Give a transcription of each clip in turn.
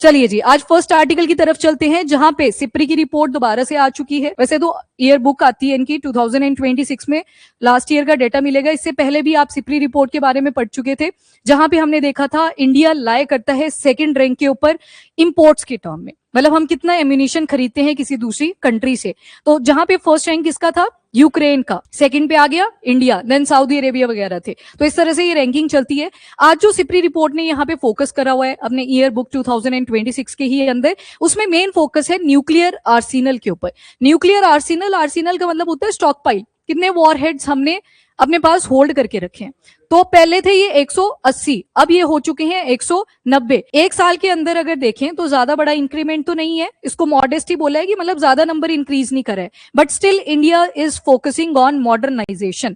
चलिए जी, आज first article की तरफ चलते हैं, जहां पे सिप्री की रिपोर्ट दोबारा से आ चुकी है। वैसे तो ईयर बुक आती है इनकी 2026 में, लास्ट ईयर का डेटा मिलेगा। इससे पहले भी आप सिप्री रिपोर्ट के बारे में पढ़ चुके थे, जहां पे हमने देखा था इंडिया लाए करता है सेकंड रैंक के ऊपर इंपोर्ट्स के टर्म में, मतलब हम कितना एम्यूनिशन खरीदते हैं किसी दूसरी कंट्री से। तो जहां पे फर्स्ट रैंक किसका था, यूक्रेन का, सेकंड पे आ गया इंडिया, देन सऊदी अरेबिया वगैरह थे। तो इस तरह से ये रैंकिंग चलती है। आज जो सिप्री रिपोर्ट ने यहाँ पे फोकस करा हुआ है अपने ईयर बुक 2026 के ही अंदर, उसमें मेन फोकस है न्यूक्लियर आर्सेनल के ऊपर। न्यूक्लियर आर्सेनल, आर्सेनल का मतलब होता है स्टॉक पाइल, कितने वॉरहेड्स हमने अपने पास होल्ड करके रखे हैं। तो पहले थे ये 180, अब ये हो चुके हैं 190। एक साल के अंदर अगर देखें तो ज्यादा बड़ा इंक्रीमेंट तो नहीं है, इसको मॉडेस्टी बोला है कि मतलब ज्यादा नंबर इंक्रीज नहीं करे, but still India is focusing on modernisation.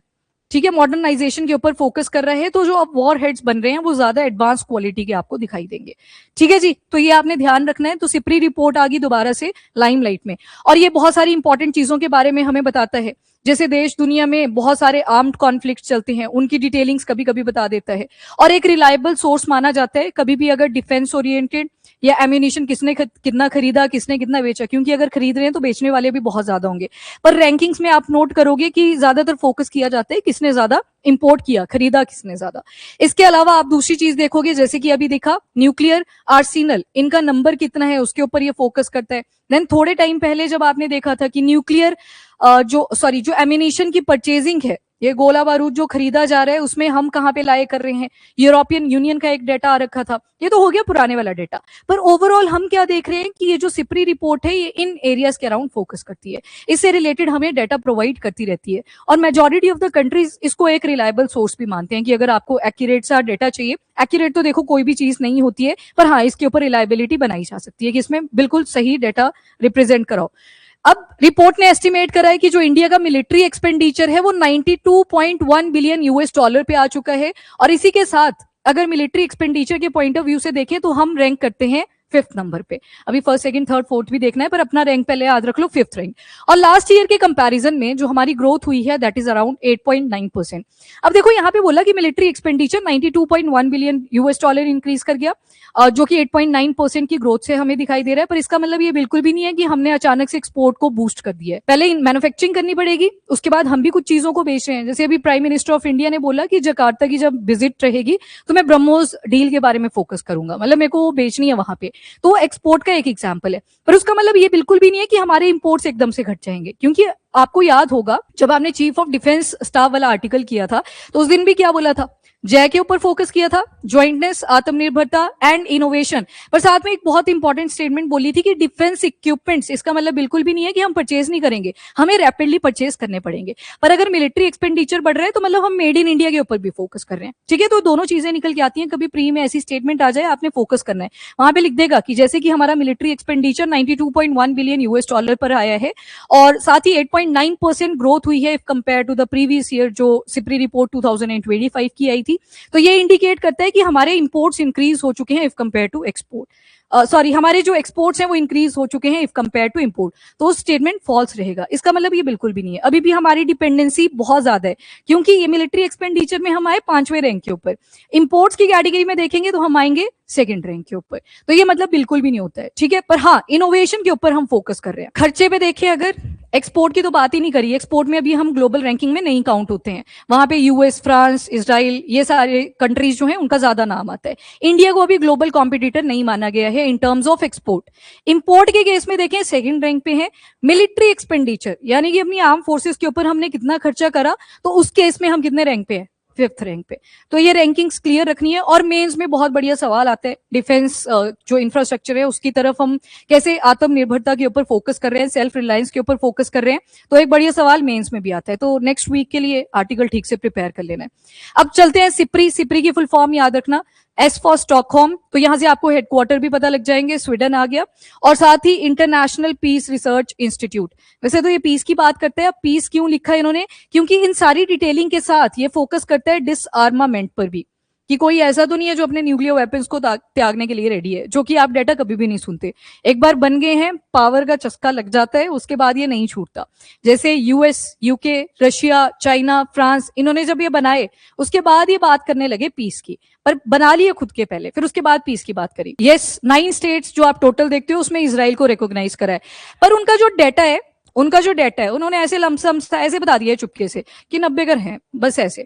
ठीक है, मॉडर्नाइजेशन के ऊपर फोकस कर रहे हैं, तो जो अब वॉर हेड्स बन रहे हैं वो ज्यादा एडवांस क्वालिटी के आपको दिखाई देंगे। ठीक है जी, तो ये आपने ध्यान रखना है। तो सिप्री रिपोर्ट आ गई दोबारा से लाइमलाइट में, और ये बहुत सारी इंपॉर्टेंट चीजों के बारे में हमें बताता है, जैसे देश दुनिया में बहुत सारे आर्म्ड कॉन्फ्लिक्ट चलते हैं, उनकी डिटेलिंग्स कभी कभी बता देता है, और एक रिलायबल सोर्स माना जाता है कभी भी अगर डिफेंस ओरिएंटेड या एम्यूनिशन किसने कितना खरीदा, किसने कितना बेचा, क्योंकि अगर खरीद रहे हैं तो बेचने वाले भी बहुत ज्यादा होंगे। पर रैंकिंग्स में आप नोट करोगे कि ज्यादातर फोकस किया जाता है किसने ज्यादा इंपोर्ट किया, खरीदा किसने ज्यादा। इसके अलावा आप दूसरी चीज देखोगे, जैसे कि अभी देखा न्यूक्लियर आर्सेनल, इनका नंबर कितना है उसके ऊपर ये फोकस करता है। देन थोड़े टाइम पहले जब आपने देखा था कि न्यूक्लियर जो एम्यूनिशन की परचेजिंग है, ये गोला बारूद जो खरीदा जा रहा है, उसमें हम कहां पे लाए कर रहे हैं, यूरोपियन यूनियन का एक डेटा आ रखा था, ये तो हो गया पुराने वाला डेटा। पर ओवरऑल हम क्या देख रहे हैं कि ये जो सिप्री रिपोर्ट है ये इन एरियाज के अराउंड फोकस करती है, इससे रिलेटेड हमें डेटा प्रोवाइड करती रहती है, और मेजॉरिटी ऑफ द कंट्रीज इसको एक रिलायबल सोर्स भी मानते हैं कि अगर आपको एक्यूरेट सा डेटा चाहिए, एक्यूरेट तो देखो कोई भी चीज नहीं होती है, पर हाँ इसके ऊपर रिलायबिलिटी बनाई जा सकती है कि इसमें बिल्कुल सही डेटा रिप्रेजेंट कराओ। अब रिपोर्ट ने एस्टिमेट करा है कि जो इंडिया का मिलिट्री एक्सपेंडिचर है वो 92.1 बिलियन यूएस डॉलर पे आ चुका है, और इसी के साथ अगर मिलिट्री एक्सपेंडिचर के पॉइंट ऑफ व्यू से देखें तो हम रैंक करते हैं 5th नंबर पे। अभी फर्स्ट, सेकंड, थर्ड, फोर्थ भी देखना है, पर अपना रैंक पहले याद रख लो, 5th रैंक। और लास्ट ईयर के कंपैरिजन में जो हमारी ग्रोथ हुई है दैट इज अराउंड 8.9%। अब देखो यहाँ पे बोला कि military expenditure 92.1 billion US dollar increase कर गया, जो कि 8.9% की ग्रोथ से हमें दिखाई दे रहा है। पर इसका मतलब ये बिल्कुल भी नहीं है कि हमने अचानक से एक्सपोर्ट को बूस्ट कर दिया है। पहले मैन्युफैक्चरिंग करनी पड़ेगी, उसके बाद हम भी कुछ चीजों को बेच रहे हैं। जैसे अभी प्राइम मिनिस्टर ऑफ इंडिया ने बोला कि जकार्ता की जब विजिट रहेगी तो मैं ब्रह्मोस डील के बारे में फोकस करूंगा, मतलब मेरे को बेचनी है वहां पे, तो एक्सपोर्ट का एक एग्जाम्पल है। पर उसका मतलब ये बिल्कुल भी नहीं है कि हमारे इंपोर्ट्स एकदम से घट जाएंगे, क्योंकि आपको याद होगा जब आपने चीफ ऑफ डिफेंस स्टाफ वाला आर्टिकल किया था तो उस दिन भी क्या बोला था, जय के ऊपर फोकस किया था, ज्वाइंटनेस, आत्मनिर्भरता एंड इनोवेशन। पर साथ में एक बहुत इंपॉर्टेंट स्टेटमेंट बोली थी कि डिफेंस इक्विपमेंट्स, इसका मतलब बिल्कुल भी नहीं है कि हम परचेज नहीं करेंगे, हमें रैपिडली परचेज करने पड़ेंगे। पर अगर मिलिट्री एक्सपेंडिचर बढ़ रहा है तो मतलब हम मेड इन इंडिया के ऊपर भी फोकस कर रहे हैं। ठीक है, तो दोनों चीजें निकल के आती हैं। कभी प्री में ऐसी स्टेटमेंट आ जाए, आपने फोकस करना है, वहां पे लिख देगा कि जैसे कि हमारा military expenditure 92.1 billion US dollar पर आया है, और साथ ही 8.9% ग्रोथ हुई है compare to the previous year जो सिप्री रिपोर्ट 2025 की आई थी। तो ये इंडिकेट करता है कि हमारे इंपोर्ट्स इंक्रीज हो चुके हैं इफ कंपेयर टू एक्सपोर्ट, हमारे जो एक्सपोर्ट्स हैं वो इंक्रीज हो चुके हैं इफ कंपेयर टू इंपोर्ट। तो स्टेटमेंट फॉल्स रहेगा, इसका मतलब ये बिल्कुल भी नहीं है। अभी भी हमारी डिपेंडेंसी बहुत ज्यादा है, क्योंकि ये मिलिट्री एक्सपेंडिचर में हम आए 5वें रैंक के ऊपर, इंपोर्ट्स की कैटेगरी में देखेंगे तो हम आएंगे 2nd रैंक के ऊपर। तो ये मतलब बिल्कुल भी नहीं होता है। ठीक है, पर हाँ इनोवेशन के ऊपर हम फोकस कर रहे हैं। खर्चे पे देखें, अगर एक्सपोर्ट की तो बात ही नहीं करी, एक्सपोर्ट में अभी हम ग्लोबल रैंकिंग में नहीं काउंट होते हैं, वहां पे यूएस, फ्रांस, इजराइल, ये सारे कंट्रीज जो हैं उनका ज्यादा नाम आता है। इंडिया को अभी ग्लोबल कॉम्पिटिटर नहीं माना गया है in terms of export. Import के केस में देखें 2nd रैंक पे है। मिलिट्री एक्सपेंडिचर यानी कि अपनी आर्म फोर्सेस के ऊपर हमने कितना खर्चा करा, तो उस केस में हम कितने रैंक पे है, 5th रैंक पे। तो ये रैंकिंग्स क्लियर रखनी है। और मेंस में बहुत बढ़िया सवाल आता है, डिफेंस जो इंफ्रास्ट्रक्चर है उसकी तरफ हम कैसे आत्मनिर्भरता के ऊपर फोकस कर रहे हैं, सेल्फ रिलायंस के ऊपर फोकस कर रहे हैं, तो एक बढ़िया सवाल मेंस में भी आता है। तो नेक्स्ट वीक के लिए आर्टिकल ठीक से प्रिपेयर कर लेना है। अब चलते हैं सिप्री। सिप्री की फुल फॉर्म याद रखना, एस फॉर स्टॉकहोम, तो यहां से आपको हेडक्वार्टर भी पता लग जाएंगे, स्वीडन आ गया, और साथ ही इंटरनेशनल पीस रिसर्च इंस्टीट्यूट। वैसे तो ये पीस की बात करते हैं, अब पीस क्यों लिखा है इन्होंने, क्योंकि इन सारी डिटेलिंग के साथ ये फोकस करता है डिसआर्मामेंट पर भी। कि कोई ऐसा तो नहीं है जो अपने न्यूक्लियर वेपन्स को त्यागने के लिए रेडी है, जो कि आप डाटा कभी भी नहीं सुनते। एक बार बन गए हैं, पावर का चस्का लग जाता है, उसके बाद ये नहीं छूटता। जैसे US, UK, Russia, China, France, इन्होंने जब ये बनाए उसके बाद ये बात करने लगे पीस की, पर बना लिए खुद के पहले, फिर उसके बाद पीस की बात करी। यस, 9 स्टेट्स जो आप टोटल देखते हो उसमें इसराइल को रिकॉग्नाइज करा है, पर उनका जो डेटा है उन्होंने ऐसे लमसम ऐसे बता दिया है चुपके से कि 90 घर हैं, बस ऐसे।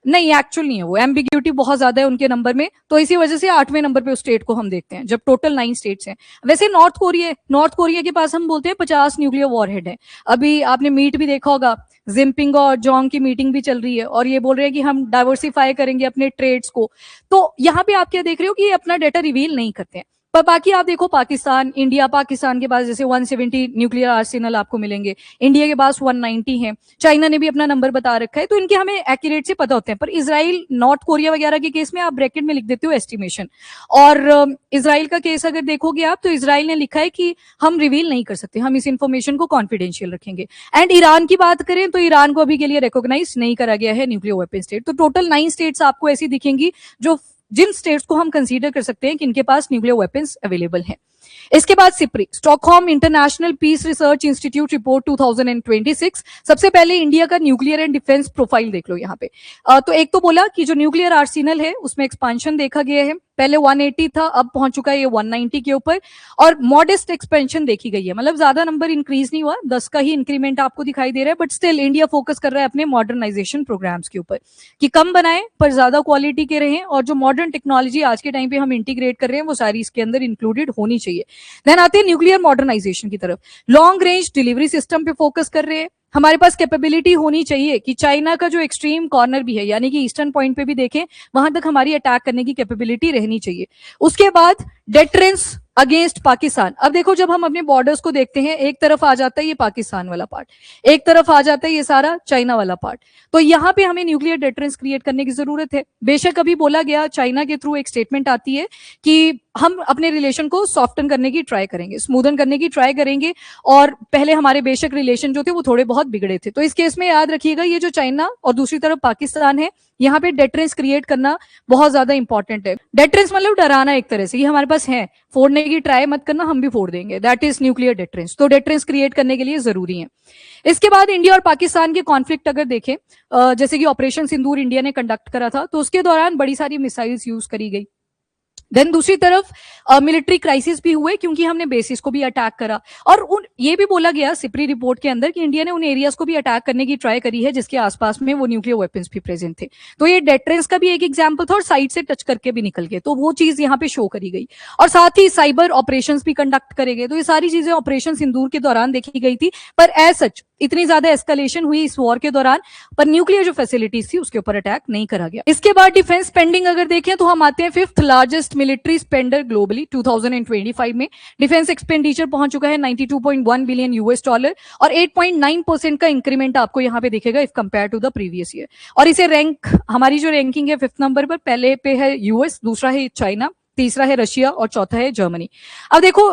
नहीं, एक्चुअल नहीं है वो, एम्बिग्यूटी बहुत ज्यादा है उनके नंबर में, तो इसी वजह से 8वें नंबर पे उस स्टेट को हम देखते हैं, जब टोटल 9 स्टेट्स हैं। वैसे नॉर्थ कोरिया के पास हम बोलते हैं 50 न्यूक्लियर वॉरहेड है। अभी आपने मीट भी देखा होगा, जिनपिंग और जोंग की मीटिंग भी चल रही है और ये बोल रहे हैं कि हम डाइवर्सिफाई करेंगे अपने ट्रेड्स को। तो यहाँ पे आप क्या देख रहे हो कि ये अपना डेटा रिवील नहीं करते हैं। पर बाकी आप देखो, पाकिस्तान, इंडिया, पाकिस्तान के पास जैसे 170 न्यूक्लियर आर्सेनल आपको मिलेंगे, इंडिया के पास 190 है, चाइना ने भी अपना नंबर बता रखा है, तो इनके हमें एक्यूरेट से पता होते हैं। पर इसराइल, नॉर्थ कोरिया वगैरह के केस में आप ब्रैकेट में लिख देते हो एस्टिमेशन, और इसराइल का केस अगर देखोगे आप, तो इसराइल ने लिखा है कि हम रिवील नहीं कर सकते, हम इस इंफॉर्मेशन को कॉन्फिडेंशियल रखेंगे। एंड ईरान की बात करें तो ईरान को अभी के लिए रिकॉग्नाइज नहीं करा गया है न्यूक्लियर वेपन स्टेट। तो टोटल 9 स्टेट्स आपको ऐसी दिखेंगी जिन स्टेट्स को हम कंसीडर कर सकते हैं कि इनके पास न्यूक्लियर वेपन्स अवेलेबल हैं। इसके बाद SIPRI, Stockholm international Peace Research Institute report 2026। सबसे पहले इंडिया का न्यूक्लियर एंड डिफेंस प्रोफाइल देख लो यहाँ पे। तो एक तो बोला कि जो न्यूक्लियर आर्सेनल है उसमें एक्सपेंशन देखा गया है, पहले 180 था, अब पहुंच चुका है ये 190 के ऊपर, और मॉडेस्ट एक्सपेंशन देखी गई है, मतलब ज्यादा नंबर इंक्रीज नहीं हुआ, 10 का ही इंक्रीमेंट आपको दिखाई दे रहा है। बट स्टिल इंडिया फोकस कर रहा है अपने मॉडर्नाइजेशन प्रोग्राम्स के ऊपर कि कम बनाए पर ज्यादा क्वालिटी के रहें, और जो मॉडर्न टेक्नोलॉजी आज के टाइम पे हम इंटीग्रेट कर रहे हैं वो सारी इसके अंदर इंक्लूडेड होनी चाहिए। देन आते हैं न्यूक्लियर मॉडर्नाइजेशन की तरफ। लॉन्ग रेंज डिलीवरी सिस्टम पे फोकस कर रहे हैं। हमारे पास कैपेबिलिटी होनी चाहिए कि चाइना का जो एक्सट्रीम कॉर्नर भी है, यानी कि ईस्टर्न पॉइंट पे भी देखें, वहां तक हमारी अटैक करने की कैपेबिलिटी रहनी चाहिए। उसके बाद डेटरेंस अगेंस्ट पाकिस्तान। अब देखो, जब हम अपने बॉर्डर्स को देखते हैं, एक तरफ आ जाता है ये पाकिस्तान वाला पार्ट, एक तरफ आ जाता है ये सारा चाइना वाला पार्ट, तो यहाँ पे हमें न्यूक्लियर डेटरेंस क्रिएट करने की जरूरत है। बेशक अभी बोला गया, चाइना के थ्रू एक स्टेटमेंट आती है कि हम अपने रिलेशन को सॉफ्टन करने की ट्राई करेंगे, स्मूदन करने की ट्राई करेंगे, और पहले हमारे बेशक रिलेशन जो थे वो थोड़े बहुत बिगड़े थे। तो इस केस में याद रखिएगा, ये जो चाइना और दूसरी तरफ पाकिस्तान है, यहाँ पे डेटरेंस क्रिएट करना बहुत ज्यादा इंपॉर्टेंट है। डेटरेंस मतलब डराना एक तरह से, ये हमारे पास है, फोड़ने की ट्राई मत करना, हम भी फोड़ देंगे, दैट इज न्यूक्लियर डेटरेंस। तो डेटरेंस क्रिएट करने के लिए जरूरी है। इसके बाद इंडिया और पाकिस्तान के कॉन्फ्लिक्ट अगर देखें, जैसे कि ऑपरेशन सिंदूर इंडिया ने कंडक्ट करा था, तो उसके दौरान बड़ी सारी मिसाइल्स यूज करी गई। देन दूसरी तरफ मिलिट्री क्राइसिस भी हुए, क्योंकि हमने बेसिस को भी अटैक करा, और ये भी बोला गया सिप्री रिपोर्ट के अंदर कि इंडिया ने उन एरियाज को भी अटैक करने की ट्राई करी है जिसके आसपास में वो न्यूक्लियर वेपन्स भी प्रेजेंट थे। तो ये डेटरेंस का भी एक एग्जाम्पल था, और साइड से टच करके भी निकल गए, तो वो चीज यहाँ पे शो करी गई। और साथ ही साइबर ऑपरेशन भी कंडक्ट करे गए। तो ये सारी चीजें ऑपरेशन सिंदूर के दौरान देखी गई थी, पर एज सच इतनी ज्यादा एस्केलेशन हुई इस वॉर के दौरान, पर न्यूक्लियर जो फैसिलिटीज थी उसके ऊपर अटैक नहीं करा गया। इसके बाद डिफेंस स्पेंडिंग अगर देखें तो हम आते हैं 5th largest military Spender globally 2025 में। डिफेंस एक्सपेंडिचर पहुंच चुका है 92.1 बिलियन US डॉलर, और 8.9% का इंक्रीमेंट आपको यहाँ पे दिखेगा if compare to the previous year. और इसे हमारी जो रैंकिंग है 5th नंबर पर, पहले पे है यूएस, दूसरा है चाइना, तीसरा है रशिया, और चौथा है जर्मनी। अब देखो,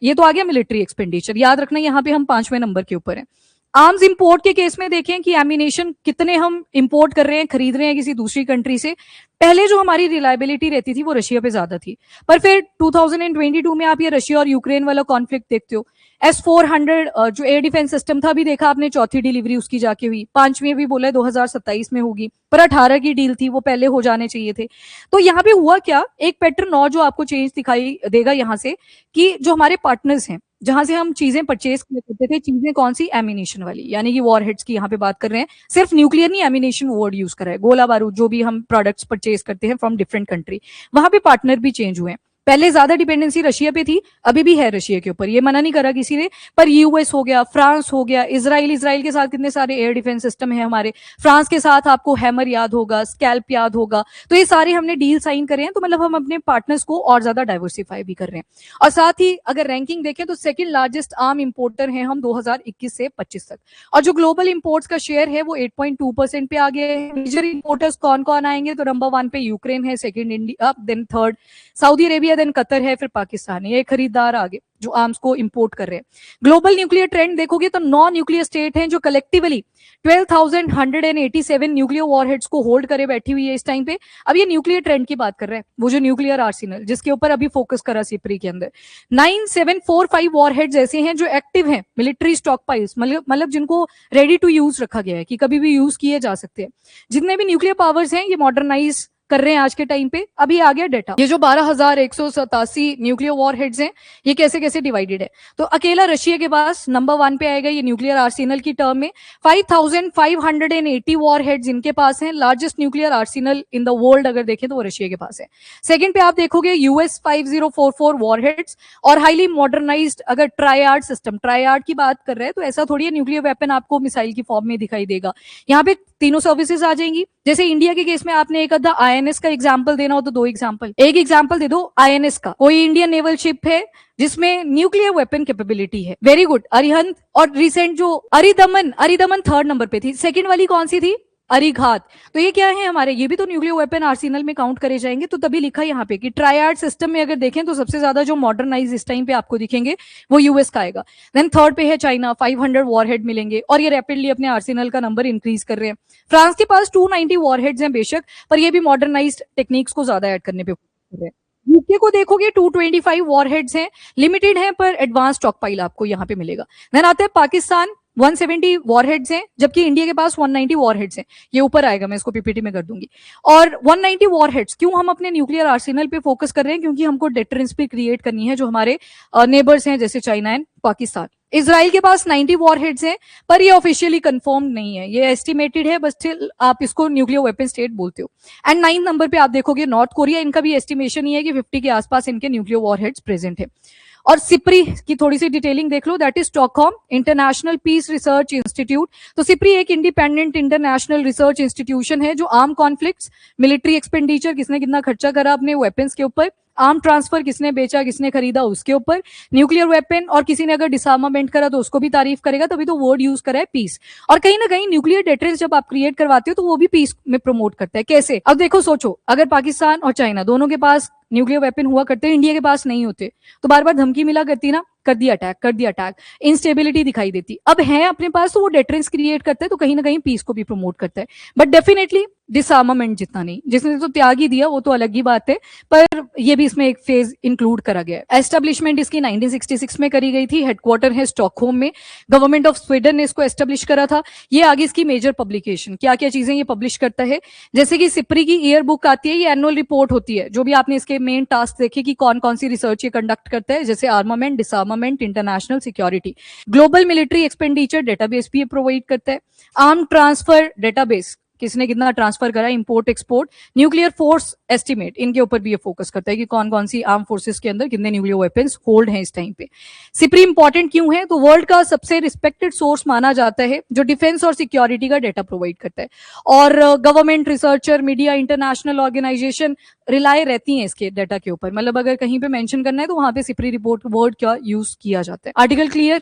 ये तो आ गया मिलिट्री एक्सपेंडिचर, याद रखना यहाँ पे हम 5वें नंबर के ऊपर है। आर्म्स इंपोर्ट के केस में देखें कि एमिनेशन कितने हम इंपोर्ट कर रहे हैं, खरीद रहे हैं किसी दूसरी कंट्री से। पहले जो हमारी रिलायबिलिटी रहती थी वो रशिया पे ज्यादा थी, पर फिर 2022 में आप ये रशिया और यूक्रेन वाला कॉन्फ्लिक्ट देखते हो। S-400 जो एयर डिफेंस सिस्टम था, अभी देखा आपने, चौथी डिलीवरी उसकी जाके हुई, 5वीं भी बोला 2027 में होगी, पर 18 की डील थी, वो पहले हो जाने चाहिए थे। तो यहाँ पे हुआ क्या, एक पैटर्न और जो आपको चेंज दिखाई देगा यहाँ से, कि जो हमारे पार्टनर्स हैं जहां से हम चीजें परचेज करते थे, चीजें कौन सी, एमिनेशन वाली, यानी कि वॉर हेड्स की यहाँ पे बात कर रहे हैं, सिर्फ न्यूक्लियर नहीं, एमिनेशन वर्ड यूज करा है, गोला बारूद जो भी हम प्रोडक्ट्स परचेज करते हैं फ्रॉम डिफरेंट कंट्री, वहां पे पार्टनर भी चेंज हुए हैं। पहले ज्यादा डिपेंडेंसी रशिया पे थी, अभी भी है रशिया के ऊपर, ये मना नहीं करा किसी ने, पर यूएस हो गया, फ्रांस हो गया, इजराइल के साथ कितने सारे एयर डिफेंस सिस्टम है हमारे, फ्रांस के साथ आपको हैमर याद होगा, स्कैल्प याद होगा, तो ये सारे हमने डील साइन करे हैं। तो मतलब हम अपने पार्टनर्स को और ज्यादा डाइवर्सिफाई भी कर रहे हैं। और साथ ही अगर रैंकिंग देखें तो 2nd लार्जेस्ट आर्म इंपोर्टर हैं हम 2021 से 25 तक, और जो ग्लोबल इंपोर्ट्स का शेयर है वो 8.2% पे आ गया है। मेजर इंपोर्टर्स कौन कौन आएंगे, तो नंबर 1 पे यूक्रेन है, 2nd India, then 3rd Saudi Arabia then Qatar है, फिर पाकिस्तान है, ये खरीदार आगे जो आर्म्स को इंपोर्ट कर रहे हैं। ग्लोबल न्यूक्लियर ट्रेंड देखोगे तो 9 न्यूक्लियर स्टेट हैं जो कलेक्टिवली 12,187 न्यूक्लियर वॉरहेड्स को होल्ड करे बैठी हुई है इस टाइम पे। अब ये न्यूक्लियर ट्रेंड की बात कर रहे हैं, वो जो न्यूक्लियर आर्सेनल जिसके ऊपर अभी फोकस करा सिप्री के अंदर। 9745 वॉरहेड्स ऐसे हैं जो एक्टिव हैं, मिलिट्री स्टॉक पाइल्स, मतलब जिनको रेडी टू यूज रखा गया है कि कभी भी यूज किए जा सकते हैं। जितने भी न्यूक्लियर पावर्स हैं ये मॉडर्नाइज कर रहे हैं आज के टाइम पे। अभी आ गया डेटा, ये जो 12,187 न्यूक्लियर वॉरहेड्स हैं ये कैसे कैसे डिवाइडेड है। तो अकेला रशिया के पास नंबर 1 पे आएगा ये न्यूक्लियर आर्सेनल की टर्म में। 5,580 वॉरहेड्स इनके पास हैं। Largest nuclear Arsenal in the world अगर देखें तो वो रशिया के पास है। सेकंड पे आप देखोगे यूएस 5044 वॉरहेड्स और हाईली मॉडर्नाइज्ड। अगर ट्रायड सिस्टम, ट्रायड की बात कर रहे हैं तो ऐसा थोड़ी है न्यूक्लियर वेपन आपको मिसाइल की फॉर्म में दिखाई देगा। यहाँ पे तीनों सर्विसेज आ जाएंगी। जैसे इंडिया के केस में आपने एक आधा आईएनएस का एग्जांपल देना हो तो 2 एग्जांपल, एक एग्जांपल दे दो आईएनएस का। कोई इंडियन नेवल शिप है जिसमें न्यूक्लियर वेपन कैपेबिलिटी है, वेरी गुड, अरिहंत। और रिसेंट जो अरिदमन 3rd नंबर पे थी, सेकंड वाली कौन सी थी, अरिघात। तो ये क्या है हमारे, ये भी तो न्यूक्लियर वेपन आर्सेनल में काउंट करे जाएंगे। तो तभी लिखा यहाँ पे कि ट्रायड सिस्टम में अगर देखें तो सबसे ज्यादा जो मॉडर्नाइज इस टाइम पे आपको दिखेंगे वो यूएस का आएगा। देन थर्ड पे है चाइना, 500 वॉरहेड मिलेंगे और ये रैपिडली अपने आर्सेनल का नंबर इंक्रीज कर रहे हैं। फ्रांस के पास 290 वॉरहेड्स हैं बेशक, पर ये भी मॉडर्नाइज्ड टेक्निक्स को ज्यादा ऐड करने पे कर रहे हैं। यूके को देखोगे 225 वॉरहेड्स हैं, लिमिटेड है पर एडवांस स्टॉक पाइल आपको यहाँ पे मिलेगा। देन आता है पाकिस्तान, 170 वॉरहेड्स हैं, जबकि इंडिया के पास 190 वॉरहेड्स हैं। ये ऊपर आएगा, मैं इसको पीपीटी में कर दूंगी। और 190 वॉरहेड्स क्यों हम अपने न्यूक्लियर आर्सेनल पे फोकस कर रहे हैं, क्योंकि हमको डेटरेंस पे क्रिएट करनी है जो हमारे नेबर्स हैं जैसे चाइना एंड पाकिस्तान। इजराइल के पास 90 वॉरहेड्स हैं, पर ये ऑफिशियली कंफर्म नहीं है, ये एस्टिमेटेड है, बस स्टिल आप इसको न्यूक्लियर वेपन स्टेट बोलते हो। एंड 9 नंबर पे आप देखोगे नॉर्थ कोरिया, इनका भी एस्टिमेशन ही है कि 50 के आसपास इनके न्यूक्लियर वॉरहेड्स प्रेजेंट है। और सिप्री की थोड़ी सी डिटेलिंग देख लो, that is Stockholm international Peace Research institute. तो सिप्री एक इंडिपेंडेंट इंटरनेशनल रिसर्च इंस्टीट्यूशन है जो आर्म कॉन्फ्लिक्ट्स, मिलिट्री एक्सपेंडिचर, किसने कितना खर्चा करा अपने वेपन्स के ऊपर, आर्म ट्रांसफर किसने बेचा किसने खरीदा उसके ऊपर, न्यूक्लियर वेपन, और किसी ने अगर डिसआर्मामेंट करा तो उसको भी तारीफ करेगा, तभी तो वर्ड यूज करा है पीस। और कहीं ना कहीं न्यूक्लियर डेटरेंस जब आप क्रिएट करवाते हो तो वो भी पीस में प्रमोट करता है। कैसे, अब देखो सोचो, अगर पाकिस्तान और चाइना दोनों के पास न्यूक्लियर वेपन हुआ करते, इंडिया के पास नहीं होते, तो बार बार धमकी मिला करती ना, कर दिया अटैक, इंस्टेबिलिटी दिखाई देती। अब है अपने पास तो वो डेटरेंस क्रिएट करता है, तो कहीं ना कहीं पीस को भी प्रमोट करता है। बट डेफिनेटली डिसआर्मामेंट जितना नहीं, जिसने तो त्याग ही दिया वो तो अलग ही बात है, पर ये भी इसमें एक फेज इंक्लूड करा गया है। एस्टेब्लिशमेंट इसकी 1966 में करी गई थी, हेडक्वार्टर है स्टॉकहोम में, गवर्नमेंट ऑफ स्वीडन ने इसको एस्टेब्लिश करा था। ये आगे इसकी मेजर पब्लिकेशन, क्या क्या चीजें ये पब्लिश करता है, जैसे कि सिप्री की ईयर बुक आती है, ये एनुअल रिपोर्ट होती है, जो भी आपने इसके मेन टास्क देखे कि कौन कौन सी रिसर्च ये कंडक्ट करता है, जैसे armament, डिसआर्मामेंट, international security. Global military expenditure database भी प्रोवाइड करता है। आर्म ट्रांसफर डेटाबेस, किसने कितना ट्रांसफर करा, import export, nuclear force estimate, इनके ऊपर भी ये फोकस करता है कि कौन कौन सी आर्म फोर्सेस के अंदर कितने न्यूक्लियर वेपन्स होल्ड हैं इस टाइम पे। सिप्री इंपॉर्टेंट क्यों है, तो वर्ल्ड का सबसे रिस्पेक्टेड सोर्स माना जाता है जो डिफेंस और सिक्योरिटी का डेटा प्रोवाइड करता है, और government, researcher, media, international organisation rely रहती हैं इसके डाटा के ऊपर। मतलब अगर कहीं पे मेंशन करना है तो वहां पे सिप्री रिपोर्ट वर्ड क्या यूज किया जाता है। Article clear.